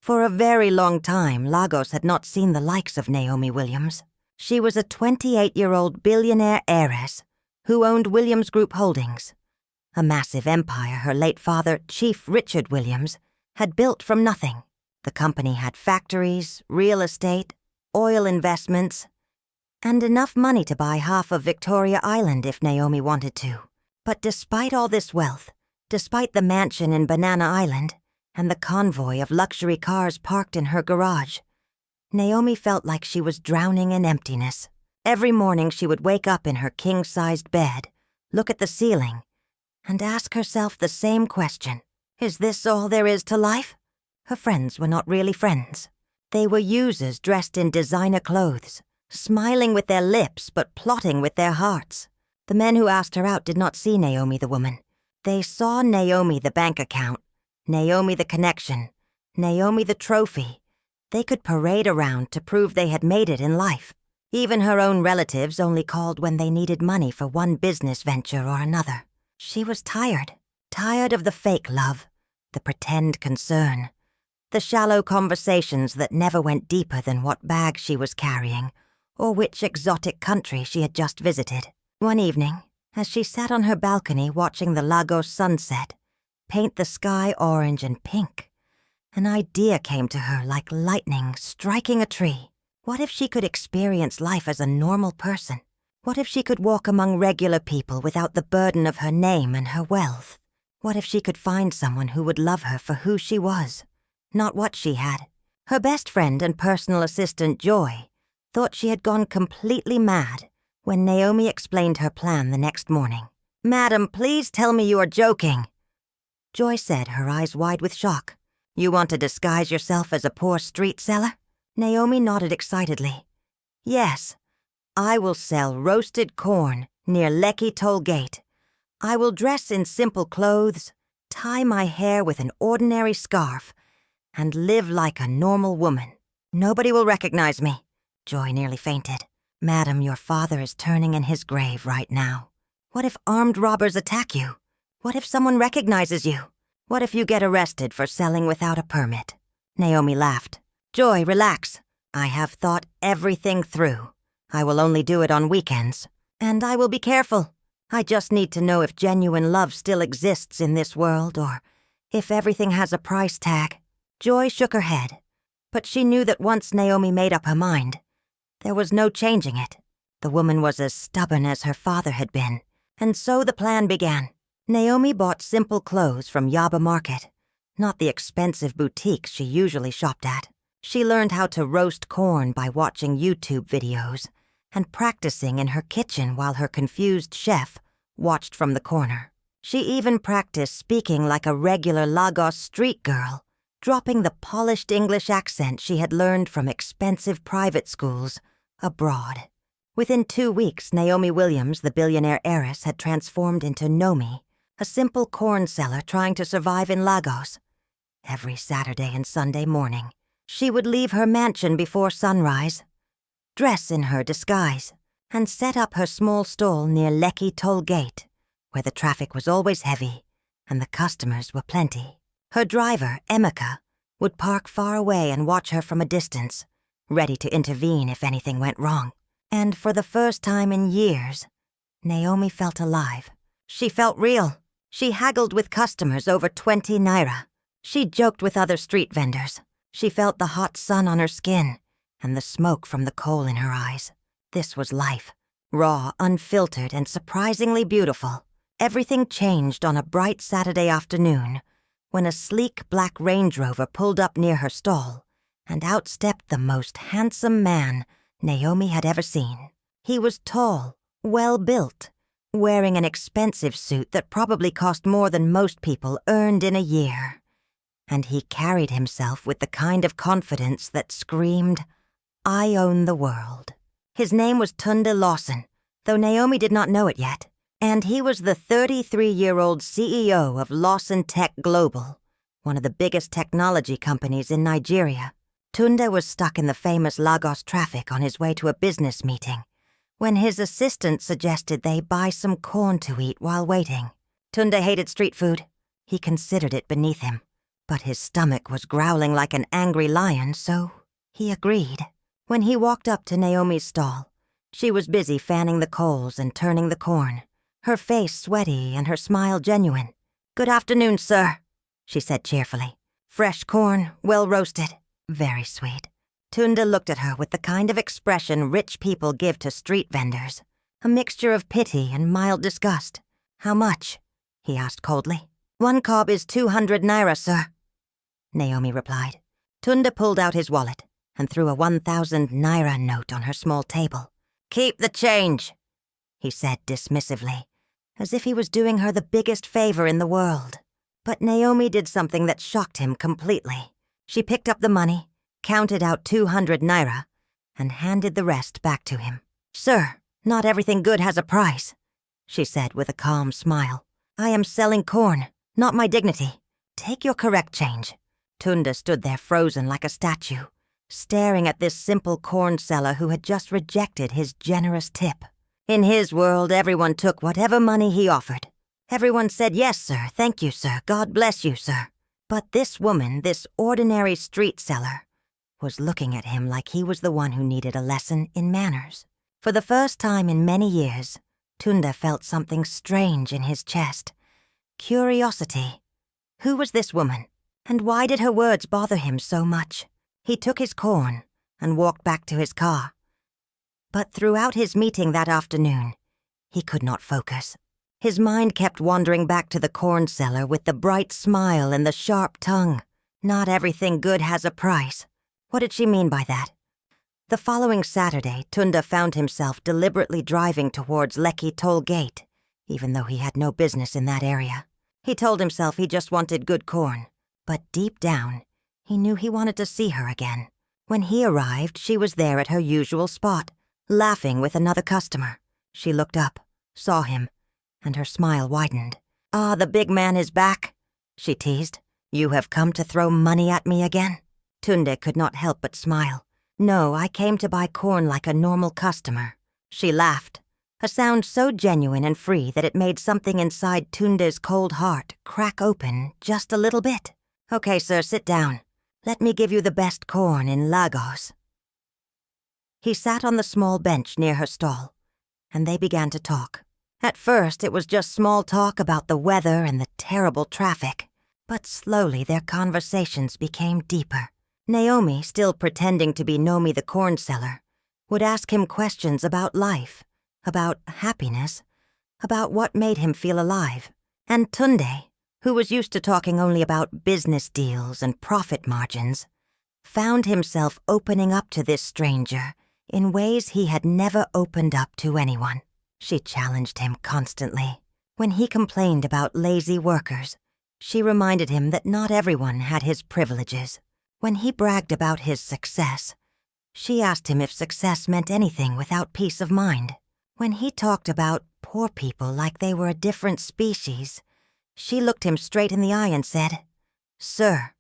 For a very long time, Lagos had not seen the likes of Naomi Williams. She was a 28-year-old billionaire heiress who owned Williams Group Holdings, a massive empire her late father, Chief Richard Williams, had built from nothing. The company had factories, real estate, oil investments, and enough money to buy half of Victoria Island if Naomi wanted to. But despite all this wealth, despite the mansion in Banana Island and the convoy of luxury cars parked in her garage, Naomi felt like she was drowning in emptiness. Every morning she would wake up in her king-sized bed, look at the ceiling, and ask herself the same question. Is this all there is to life? Her friends were not really friends. They were users dressed in designer clothes, smiling with their lips but plotting with their hearts. The men who asked her out did not see Naomi the woman. They saw Naomi the bank account, Naomi the connection, Naomi the trophy. They could parade around to prove they had made it in life. Even her own relatives only called when they needed money for one business venture or another. She was tired of the fake love, the pretend concern, the shallow conversations that never went deeper than what bag she was carrying or which exotic country she had just visited. One evening, as she sat on her balcony watching the Lagos sunset paint the sky orange and pink, an idea came to her like lightning striking a tree. What if she could experience life as a normal person? What if she could walk among regular people without the burden of her name and her wealth? What if she could find someone who would love her for who she was, not what she had? Her best friend and personal assistant, Joy, thought she had gone completely mad when Naomi explained her plan the next morning. "Madam, please tell me you are joking," Joy said, her eyes wide with shock. "You want to disguise yourself as a poor street seller?" Naomi nodded excitedly. "Yes, I will sell roasted corn near Lekki Toll Gate. I will dress in simple clothes, tie my hair with an ordinary scarf, and live like a normal woman. Nobody will recognize me." Joy nearly fainted. "Madam, your father is turning in his grave right now. What if armed robbers attack you? What if someone recognizes you? What if you get arrested for selling without a permit?" Naomi laughed. "Joy, relax. I have thought everything through. I will only do it on weekends. And I will be careful. I just need to know if genuine love still exists in this world or if everything has a price tag." Joy shook her head, but she knew that once Naomi made up her mind, there was no changing it. The woman was as stubborn as her father had been, and so the plan began. Naomi bought simple clothes from Yaba Market, not the expensive boutiques she usually shopped at. She learned how to roast corn by watching YouTube videos and practicing in her kitchen while her confused chef watched from the corner. She even practiced speaking like a regular Lagos street girl, dropping the polished English accent she had learned from expensive private schools abroad. Within 2 weeks, Naomi Williams, the billionaire heiress, had transformed into Nomi, a simple corn seller trying to survive in Lagos. Every Saturday and Sunday morning, she would leave her mansion before sunrise, dress in her disguise, and set up her small stall near Lekki Toll Gate, where the traffic was always heavy and the customers were plenty. Her driver, Emeka, would park far away and watch her from a distance, ready to intervene if anything went wrong. And for the first time in years, Naomi felt alive. She felt real. She haggled with customers over 20 naira. She joked with other street vendors. She felt the hot sun on her skin and the smoke from the coal in her eyes. This was life, raw, unfiltered, and surprisingly beautiful. Everything changed on a bright Saturday afternoon when a sleek black Range Rover pulled up near her stall and outstepped the most handsome man Naomi had ever seen. He was tall, well-built, wearing an expensive suit that probably cost more than most people earned in a year. And he carried himself with the kind of confidence that screamed, "I own the world." His name was Tunde Lawson, though Naomi did not know it yet, and he was the 33-year-old CEO of Lawson Tech Global, one of the biggest technology companies in Nigeria. Tunde was stuck in the famous Lagos traffic on his way to a business meeting when his assistant suggested they buy some corn to eat while waiting. Tunde hated street food. He considered it beneath him. But his stomach was growling like an angry lion, so he agreed. When he walked up to Naomi's stall, she was busy fanning the coals and turning the corn, her face sweaty and her smile genuine. "Good afternoon, sir," she said cheerfully. "Fresh corn, well roasted. Very sweet." Tunde looked at her with the kind of expression rich people give to street vendors, a mixture of pity and mild disgust. "How much?" he asked coldly. "1 cob is 200 naira, sir," Naomi replied. Tunde pulled out his wallet and threw a 1,000 naira note on her small table. "Keep the change," he said dismissively, as if he was doing her the biggest favor in the world. But Naomi did something that shocked him completely. She picked up the money, counted out 200 naira, and handed the rest back to him. "Sir, not everything good has a price," she said with a calm smile. "I am selling corn, not my dignity. Take your correct change." Tunde stood there frozen like a statue, staring at this simple corn seller who had just rejected his generous tip. In his world, everyone took whatever money he offered. Everyone said, "Yes, sir, thank you, sir, God bless you, sir." But this woman, this ordinary street seller, was looking at him like he was the one who needed a lesson in manners. For the first time in many years, Tunde felt something strange in his chest. Curiosity. Who was this woman? And why did her words bother him so much? He took his corn and walked back to his car. But throughout his meeting that afternoon, he could not focus. His mind kept wandering back to the corn seller with the bright smile and the sharp tongue. Not everything good has a price. What did she mean by that? The following Saturday, Tunde found himself deliberately driving towards Lekki toll gate, even though he had no business in that area. He told himself he just wanted good corn, but deep down, he knew he wanted to see her again. When he arrived, she was there at her usual spot, laughing with another customer. She looked up, saw him, and her smile widened. "Ah, the big man is back," she teased. "You have come to throw money at me again?" Tunde could not help but smile. "No, I came to buy corn like a normal customer." She laughed, a sound so genuine and free that it made something inside Tunde's cold heart crack open just a little bit. "Okay, sir, sit down. Let me give you the best corn in Lagos." He sat on the small bench near her stall, and they began to talk. At first, it was just small talk about the weather and the terrible traffic, but slowly their conversations became deeper. Naomi, still pretending to be Nomi the corn seller, would ask him questions about life, about happiness, about what made him feel alive. And Tunde, who was used to talking only about business deals and profit margins, found himself opening up to this stranger in ways he had never opened up to anyone. She challenged him constantly. When he complained about lazy workers, she reminded him that not everyone had his privileges. When he bragged about his success, she asked him if success meant anything without peace of mind. When he talked about poor people like they were a different species, she looked him straight in the eye and said, "Sir,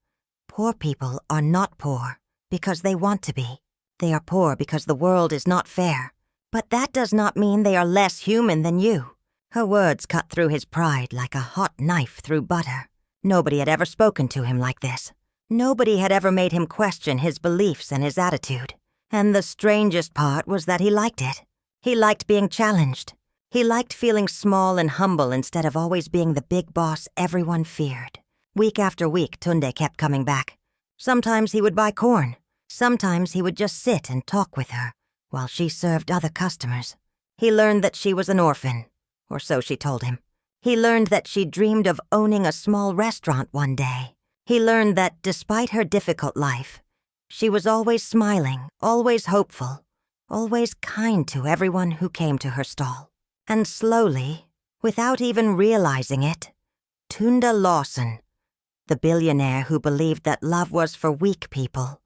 poor people are not poor because they want to be. They are poor because the world is not fair. But that does not mean they are less human than you." Her words cut through his pride like a hot knife through butter. Nobody had ever spoken to him like this. Nobody had ever made him question his beliefs and his attitude. And the strangest part was that he liked it. He liked being challenged. He liked feeling small and humble instead of always being the big boss everyone feared. Week after week, Tunde kept coming back. Sometimes he would buy corn. Sometimes he would just sit and talk with her while she served other customers. He learned that she was an orphan, or so she told him. He learned that she dreamed of owning a small restaurant one day. He learned that despite her difficult life, she was always smiling, always hopeful, always kind to everyone who came to her stall. And slowly, without even realizing it, Tunde Lawson, the billionaire who believed that love was for weak people,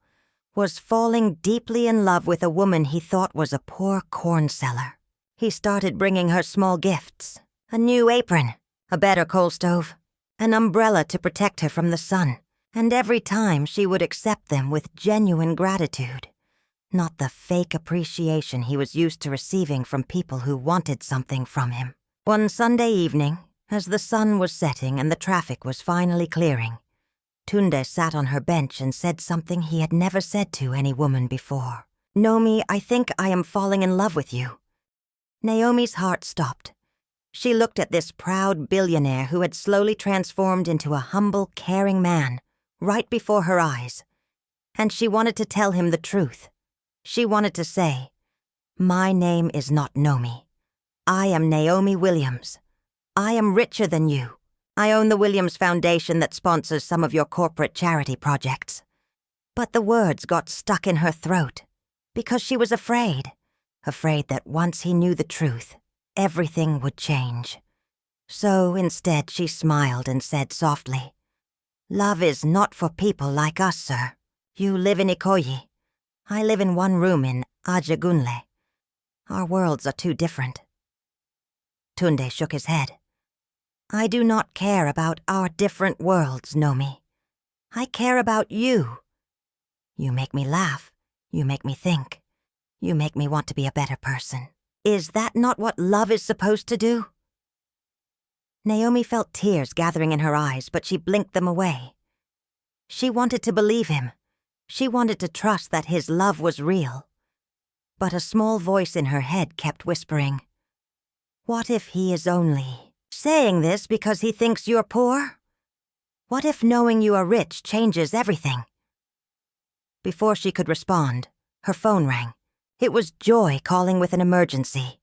was falling deeply in love with a woman he thought was a poor corn seller. He started bringing her small gifts, a new apron, a better coal stove, an umbrella to protect her from the sun, and every time she would accept them with genuine gratitude, not the fake appreciation he was used to receiving from people who wanted something from him. One Sunday evening, as the sun was setting and the traffic was finally clearing, Tunde sat on her bench and said something he had never said to any woman before. "Naomi, I think I am falling in love with you." Naomi's heart stopped. She looked at this proud billionaire who had slowly transformed into a humble, caring man right before her eyes. And she wanted to tell him the truth. She wanted to say, "My name is not Naomi. I am Naomi Williams. I am richer than you. I own the Williams Foundation that sponsors some of your corporate charity projects." But the words got stuck in her throat because she was afraid that once he knew the truth, everything would change. So instead she smiled and said softly, "Love is not for people like us, sir. You live in Ikoyi. I live in one room in Ajagunle. Our worlds are too different." Tunde shook his head. "I do not care about our different worlds, Naomi. I care about you. You make me laugh. You make me think. You make me want to be a better person. Is that not what love is supposed to do?" Naomi felt tears gathering in her eyes, but she blinked them away. She wanted to believe him. She wanted to trust that his love was real. But a small voice in her head kept whispering, "What if he is only saying this because he thinks you're poor? What if knowing you are rich changes everything?" Before she could respond, her phone rang. It was Joy calling with an emergency.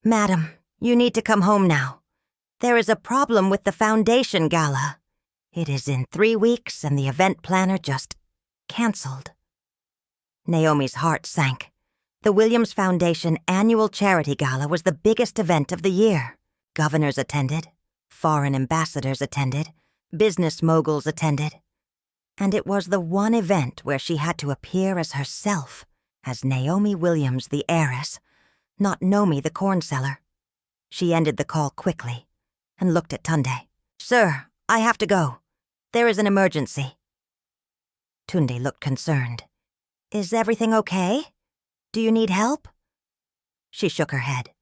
"Madam, you need to come home now. There is a problem with the foundation gala. It is in 3 weeks and the event planner just canceled." Naomi's heart sank. The Williams Foundation annual charity gala was the biggest event of the year. Governors attended, foreign ambassadors attended, business moguls attended. And it was the one event where she had to appear as herself, as Naomi Williams, the heiress, not Naomi, the corn seller. She ended the call quickly and looked at Tunde. "Sir, I have to go. There is an emergency." Tunde looked concerned. "Is everything okay? Do you need help?" She shook her head.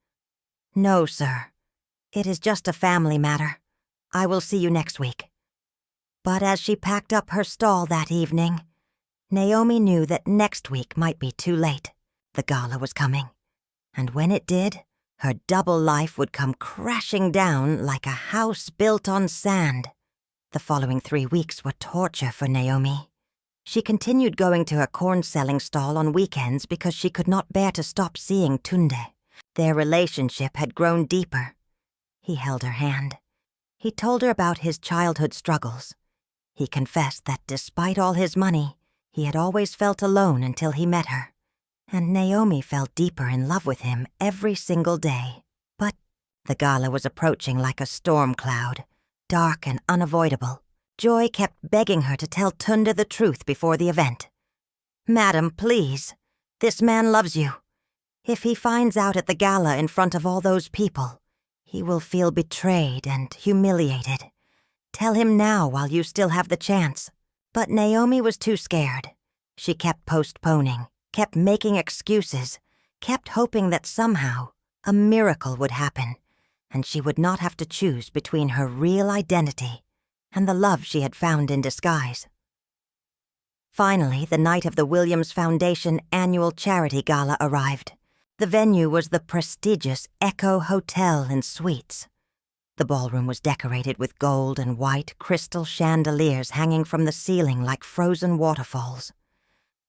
"No, sir. It is just a family matter. I will see you next week." But as she packed up her stall that evening, Naomi knew that next week might be too late. The gala was coming. And when it did, her double life would come crashing down like a house built on sand. The following 3 weeks were torture for Naomi. She continued going to her corn-selling stall on weekends because she could not bear to stop seeing Tunde. Their relationship had grown deeper. He held her hand. He told her about his childhood struggles. He confessed that despite all his money, he had always felt alone until he met her. And Naomi fell deeper in love with him every single day. But the gala was approaching like a storm cloud, dark and unavoidable. Joy kept begging her to tell Tunde the truth before the event. "Madam, please. This man loves you. If he finds out at the gala in front of all those people, he will feel betrayed and humiliated. Tell him now while you still have the chance." But Naomi was too scared. She kept postponing, kept making excuses, kept hoping that somehow a miracle would happen, and she would not have to choose between her real identity and the love she had found in disguise. Finally, the night of the Williams Foundation annual charity gala arrived. The venue was the prestigious Echo Hotel and Suites. The ballroom was decorated with gold and white crystal chandeliers hanging from the ceiling like frozen waterfalls.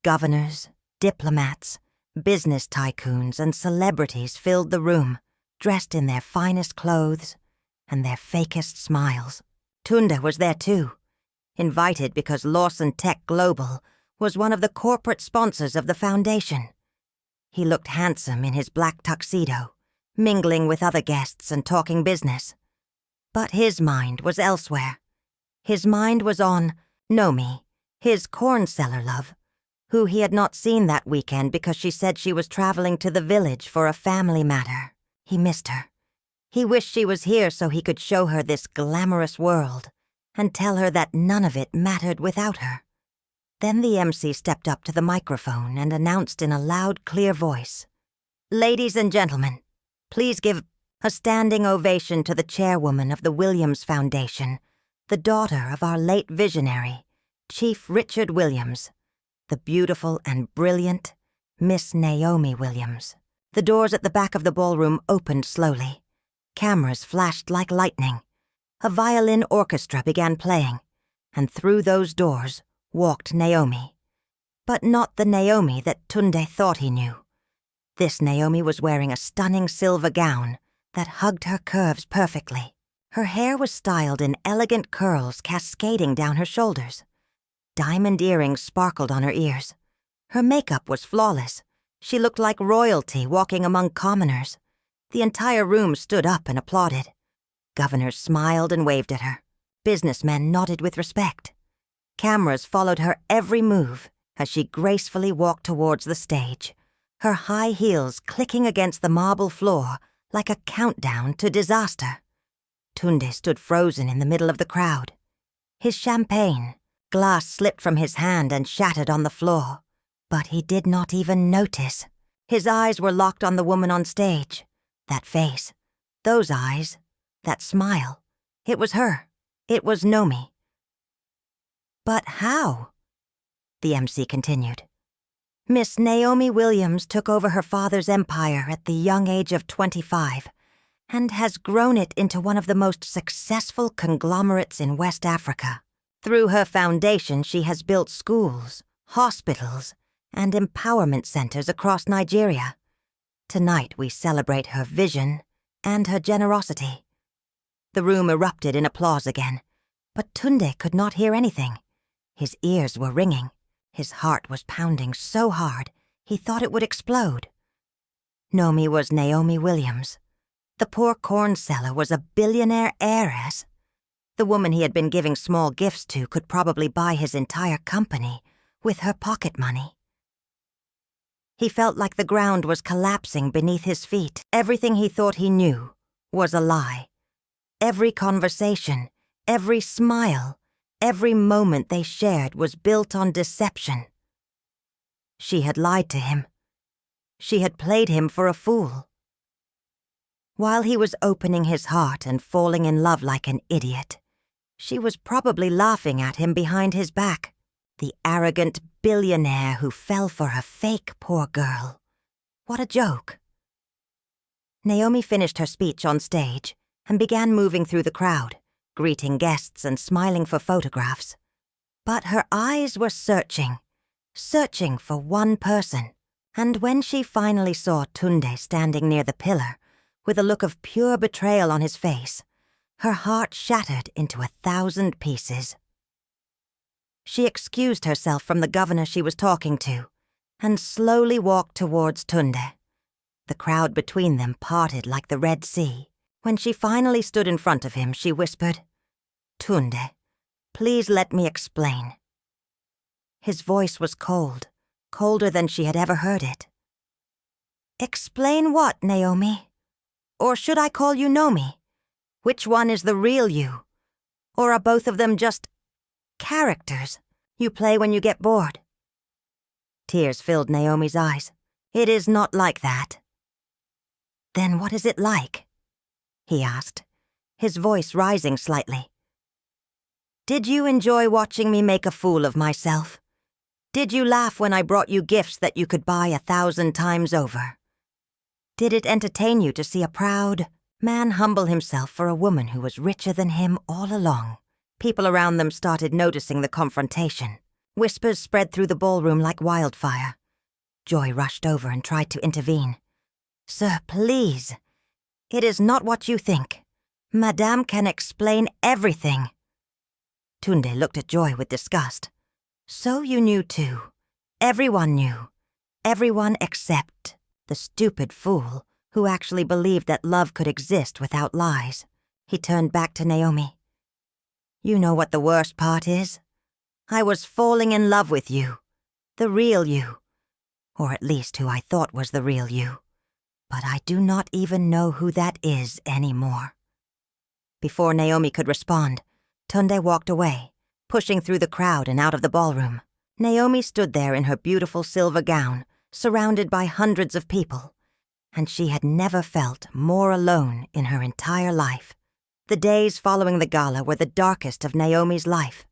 Governors, diplomats, business tycoons, and celebrities filled the room, dressed in their finest clothes and their fakest smiles. Tunde was there too, invited because Lawson Tech Global was one of the corporate sponsors of the foundation. He looked handsome in his black tuxedo, mingling with other guests and talking business. But his mind was elsewhere. His mind was on Naomi, his corn seller love, who he had not seen that weekend because she said she was traveling to the village for a family matter. He missed her. He wished she was here so he could show her this glamorous world and tell her that none of it mattered without her. Then the MC stepped up to the microphone and announced in a loud, clear voice, "Ladies and gentlemen, please give a standing ovation to the chairwoman of the Williams Foundation, the daughter of our late visionary, Chief Richard Williams, the beautiful and brilliant Miss Naomi Williams. The doors at the back of the ballroom opened slowly. Cameras flashed like lightning. A violin orchestra began playing, and through those doors walked Naomi. But not the Naomi that Tunde thought he knew. This Naomi was wearing a stunning silver gown that hugged her curves perfectly. Her hair was styled in elegant curls cascading down her shoulders. Diamond earrings sparkled on her ears. Her makeup was flawless. She looked like royalty walking among commoners. The entire room stood up and applauded. Governors smiled and waved at her. Businessmen nodded with respect. Cameras followed her every move as she gracefully walked towards the stage, her high heels clicking against the marble floor like a countdown to disaster. Tunde stood frozen in the middle of the crowd. His champagne glass slipped from his hand and shattered on the floor, but he did not even notice. His eyes were locked on the woman on stage. That face, those eyes, that smile. It was her. It was Naomi. But how? The MC continued. Miss Naomi Williams took over her father's empire at the young age of 25 and has grown it into one of the most successful conglomerates in West Africa. Through her foundation, she has built schools, hospitals, and empowerment centers across Nigeria. Tonight we celebrate her vision and her generosity. The room erupted in applause again, but Tunde could not hear anything. His ears were ringing. His heart was pounding so hard he thought it would explode. Naomi was Naomi Williams. The poor corn seller was a billionaire heiress. The woman he had been giving small gifts to could probably buy his entire company with her pocket money. He felt like the ground was collapsing beneath his feet. Everything he thought he knew was a lie. Every conversation, every smile, every moment they shared was built on deception. She had lied to him. She had played him for a fool. While he was opening his heart and falling in love like an idiot, she was probably laughing at him behind his back. The arrogant billionaire who fell for a fake, poor girl. What a joke. Naomi finished her speech on stage and began moving through the crowd, greeting guests and smiling for photographs. But her eyes were searching for one person. And when she finally saw Tunde standing near the pillar, with a look of pure betrayal on his face, her heart shattered into 1,000 pieces. She excused herself from the governor she was talking to and slowly walked towards Tunde. The crowd between them parted like the Red Sea. When she finally stood in front of him, she whispered, "Tunde, please let me explain." His voice was cold, colder than she had ever heard it. "Explain what, Naomi? Or should I call you Naomi? Which one is the real you? Or are both of them just characters you play when you get bored?" Tears filled Naomi's eyes. "It is not like that." "Then what is it like?" he asked, his voice rising slightly. "Did you enjoy watching me make a fool of myself? Did you laugh when I brought you gifts that you could buy 1,000 times over? Did it entertain you to see a proud man humble himself for a woman who was richer than him all along?" People around them started noticing the confrontation. Whispers spread through the ballroom like wildfire. Joy rushed over and tried to intervene. "Sir, please. It is not what you think. Madame can explain everything." Tunde looked at Joy with disgust. "So you knew too. Everyone knew. Everyone except the stupid fool who actually believed that love could exist without lies." He turned back to Naomi. "You know what the worst part is? I was falling in love with you. The real you. Or at least who I thought was the real you. But I do not even know who that is anymore." Before Naomi could respond, Tunde walked away, pushing through the crowd and out of the ballroom. Naomi stood there in her beautiful silver gown, surrounded by hundreds of people, and she had never felt more alone in her entire life. The days following the gala were the darkest of Naomi's life.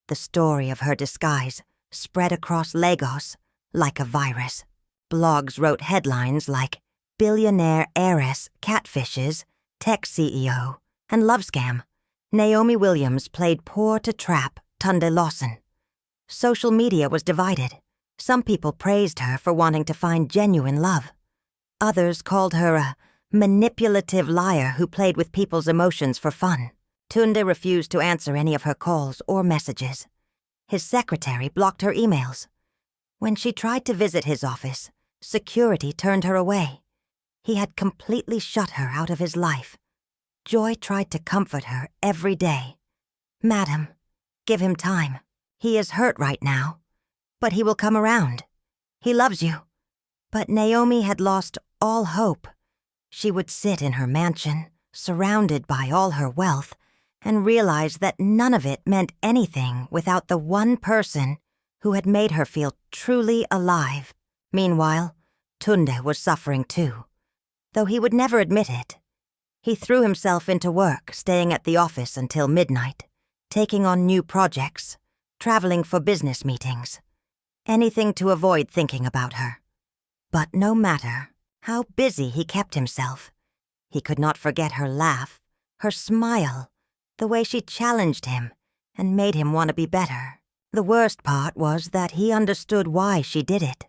The story of her disguise spread across Lagos like a virus. Blogs wrote headlines like Billionaire, Heiress, Catfishes, Tech CEO, and Love Scam. Naomi Williams played poor to trap Tunde Lawson. Social media was divided. Some people praised her for wanting to find genuine love. Others called her a manipulative liar who played with people's emotions for fun. Tunde refused to answer any of her calls or messages. His secretary blocked her emails. When she tried to visit his office, security turned her away. He had completely shut her out of his life. Joy tried to comfort her every day. "Madam, give him time. He is hurt right now, but he will come around. He loves you." But Naomi had lost all hope. She would sit in her mansion, surrounded by all her wealth, and realize that none of it meant anything without the one person who had made her feel truly alive. Meanwhile, Tunde was suffering too, though he would never admit it. He threw himself into work, staying at the office until midnight, taking on new projects, traveling for business meetings, anything to avoid thinking about her. But no matter how busy he kept himself, he could not forget her laugh, her smile, the way she challenged him and made him want to be better. The worst part was that he understood why she did it.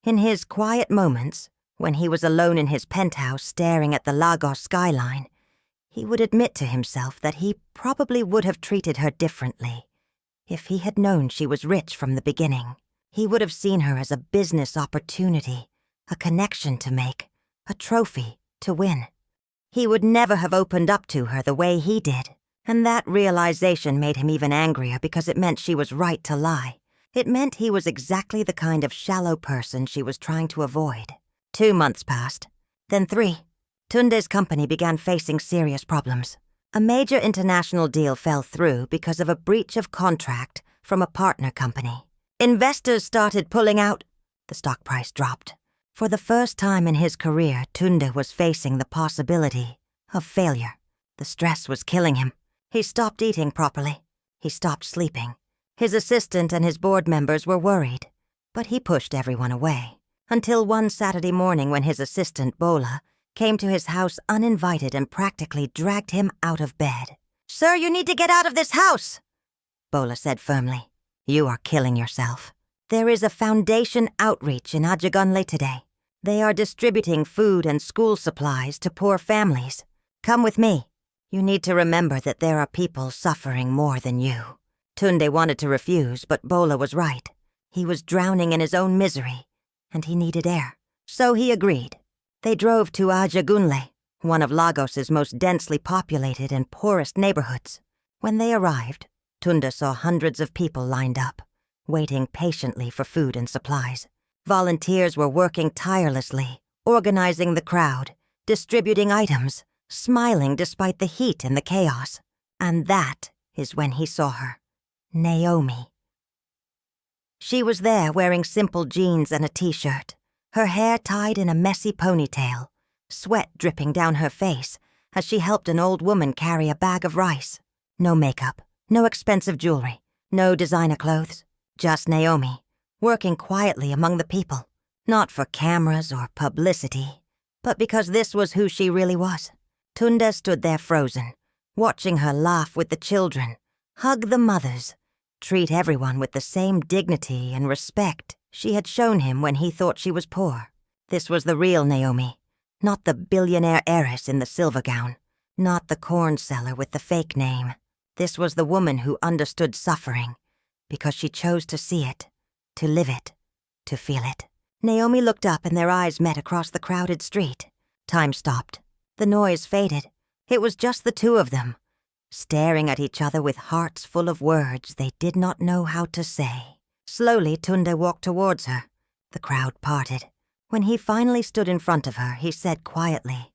In his quiet moments, when he was alone in his penthouse staring at the Lagos skyline, he would admit to himself that he probably would have treated her differently. If he had known she was rich from the beginning, he would have seen her as a business opportunity, a connection to make, a trophy to win. He would never have opened up to her the way he did, and that realization made him even angrier because it meant she was right to lie. It meant he was exactly the kind of shallow person she was trying to avoid. 2 months passed, then 3. Tunde's company began facing serious problems. A major international deal fell through because of a breach of contract from a partner company. Investors started pulling out. The stock price dropped. For the first time in his career, Tunde was facing the possibility of failure. The stress was killing him. He stopped eating properly. He stopped sleeping. His assistant and his board members were worried, but he pushed everyone away. Until one Saturday morning when his assistant, Bola, came to his house uninvited and practically dragged him out of bed. "Sir, you need to get out of this house," Bola said firmly. "You are killing yourself. There is a foundation outreach in Ajagunle today. They are distributing food and school supplies to poor families. Come with me. You need to remember that there are people suffering more than you." Tunde wanted to refuse, but Bola was right. He was drowning in his own misery, and he needed air. So he agreed. They drove to Ajagunle, one of Lagos's most densely populated and poorest neighborhoods. When they arrived, Tunde saw hundreds of people lined up, waiting patiently for food and supplies. Volunteers were working tirelessly, organizing the crowd, distributing items, smiling despite the heat and the chaos. And that is when he saw her, Naomi. She was there wearing simple jeans and a t-shirt, her hair tied in a messy ponytail, sweat dripping down her face as she helped an old woman carry a bag of rice. No makeup, no expensive jewelry, no designer clothes, just Naomi, working quietly among the people, not for cameras or publicity, but because this was who she really was. Tunde stood there frozen, watching her laugh with the children, hug the mothers, treat everyone with the same dignity and respect she had shown him when he thought she was poor. This was the real Naomi, not the billionaire heiress in the silver gown, not the corn seller with the fake name. This was the woman who understood suffering because she chose to see it, to live it, to feel it. Naomi looked up and their eyes met across the crowded street. Time stopped. The noise faded. It was just the two of them, staring at each other with hearts full of words they did not know how to say. Slowly, Tunde walked towards her. The crowd parted. When he finally stood in front of her, he said quietly,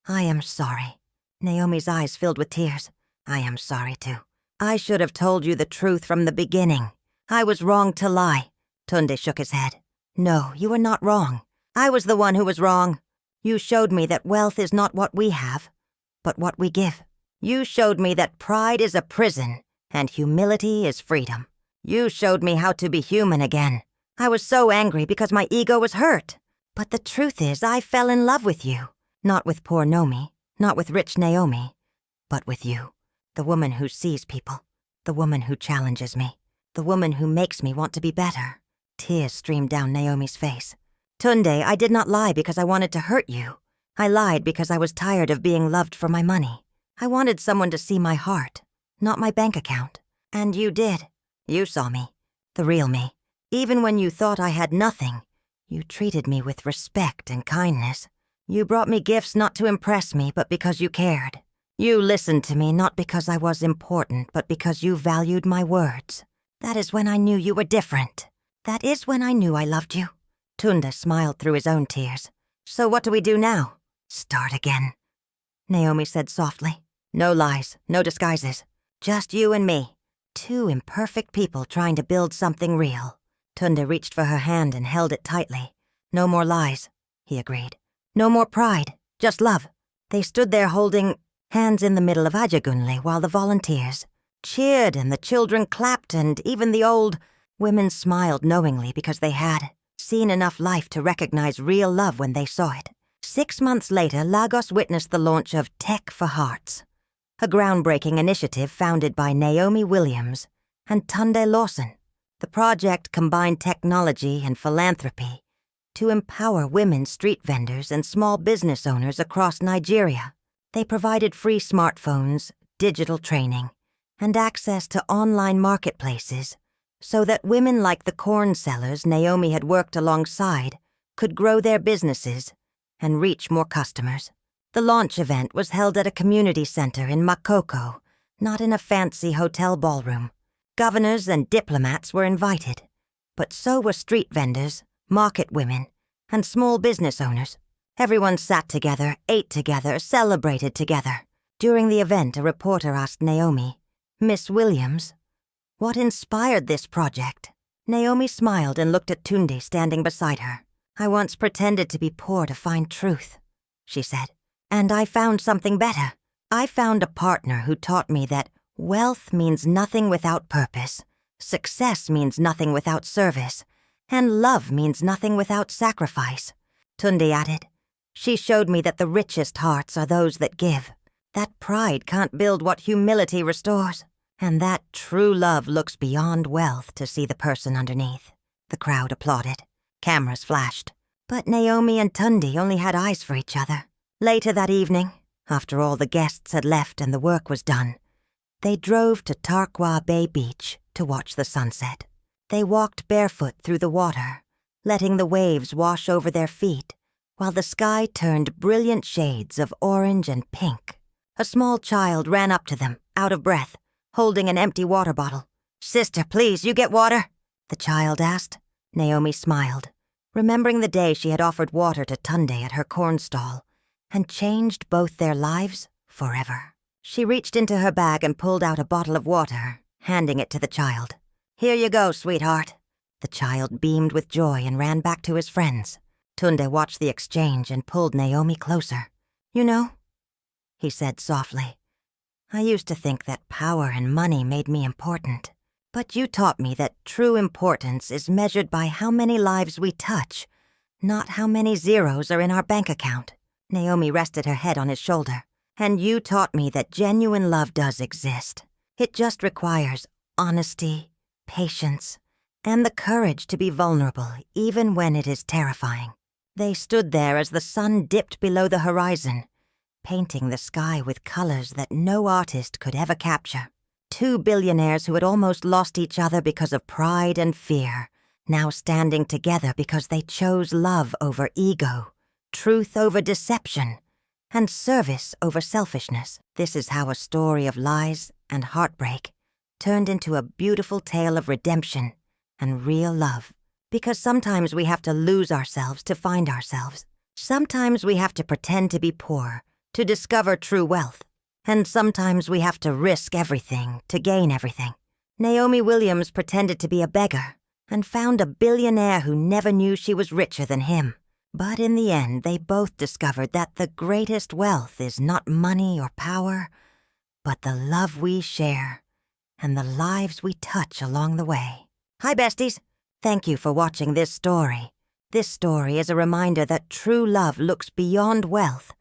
"I am sorry." Naomi's eyes filled with tears. "I am sorry too. I should have told you the truth from the beginning. I was wrong to lie." Tunde shook his head. "No, you were not wrong. I was the one who was wrong. You showed me that wealth is not what we have, but what we give. You showed me that pride is a prison and humility is freedom. You showed me how to be human again. I was so angry because my ego was hurt. But the truth is, I fell in love with you. Not with poor Naomi, not with rich Naomi, but with you. The woman who sees people. The woman who challenges me. The woman who makes me want to be better. Tears streamed down Naomi's face. Tunde, I did not lie because I wanted to hurt you. I lied because I was tired of being loved for my money. I wanted someone to see my heart, not my bank account. And you did. You saw me. The real me. Even when you thought I had nothing, you treated me with respect and kindness. You brought me gifts not to impress me, but because you cared. You listened to me not because I was important, but because you valued my words. That is when I knew you were different. That is when I knew I loved you. Tunde smiled through his own tears. So what do we do now? Start again, Naomi said softly. No lies, no disguises. Just you and me. Two imperfect people trying to build something real. Tunde reached for her hand and held it tightly. No more lies, he agreed. No more pride, just love. They stood there holding hands in the middle of Ajagunle while the volunteers cheered and the children clapped and even the old women smiled knowingly because they had seen enough life to recognize real love when they saw it. 6 months later, Lagos witnessed the launch of Tech for Hearts, a groundbreaking initiative founded by Naomi Williams and Tunde Lawson. The project combined technology and philanthropy to empower women street vendors and small business owners across Nigeria. They provided free smartphones, digital training, and access to online marketplaces so that women like the corn sellers Naomi had worked alongside could grow their businesses and reach more customers. The launch event was held at a community center in Makoko, not in a fancy hotel ballroom. Governors and diplomats were invited, but so were street vendors, market women, and small business owners. Everyone sat together, ate together, celebrated together. During the event, a reporter asked Naomi, "Miss Williams, what inspired this project?" Naomi smiled and looked at Tunde standing beside her. "I once pretended to be poor to find truth," she said. "And I found something better. I found a partner who taught me that wealth means nothing without purpose, success means nothing without service, and love means nothing without sacrifice." Tunde added, "She showed me that the richest hearts are those that give, that pride can't build what humility restores, and that true love looks beyond wealth to see the person underneath." The crowd applauded. Cameras flashed. But Naomi and Tunde only had eyes for each other. Later that evening, after all the guests had left and the work was done, they drove to Tarkwa Bay Beach to watch the sunset. They walked barefoot through the water, letting the waves wash over their feet, while the sky turned brilliant shades of orange and pink. A small child ran up to them, out of breath, holding an empty water bottle. "Sister, please, you get water?" the child asked. Naomi smiled, remembering the day she had offered water to Tunde at her corn stall, and changed both their lives forever. She reached into her bag and pulled out a bottle of water, handing it to the child. "Here you go, sweetheart." The child beamed with joy and ran back to his friends. Tunde watched the exchange and pulled Naomi closer. "You know," he said softly, "I used to think that power and money made me important. But you taught me that true importance is measured by how many lives we touch, not how many zeros are in our bank account." Naomi rested her head on his shoulder. "And you taught me that genuine love does exist. It just requires honesty, patience, and the courage to be vulnerable even when it is terrifying." They stood there as the sun dipped below the horizon, painting the sky with colors that no artist could ever capture. Two billionaires who had almost lost each other because of pride and fear, now standing together because they chose love over ego, truth over deception, and service over selfishness. This is how a story of lies and heartbreak turned into a beautiful tale of redemption and real love. Because sometimes we have to lose ourselves to find ourselves. Sometimes we have to pretend to be poor to discover true wealth. And sometimes we have to risk everything to gain everything. Naomi Williams pretended to be a beggar and found a billionaire who never knew she was richer than him. But in the end, they both discovered that the greatest wealth is not money or power, but the love we share and the lives we touch along the way. Hi, besties. Thank you for watching this story. This story is a reminder that true love looks beyond wealth,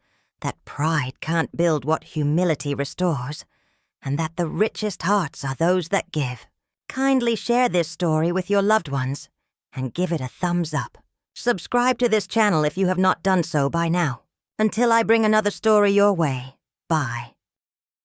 that pride can't build what humility restores, and that the richest hearts are those that give. Kindly share this story with your loved ones and give it a thumbs up. Subscribe to this channel if you have not done so by now. Until I bring another story your way, bye.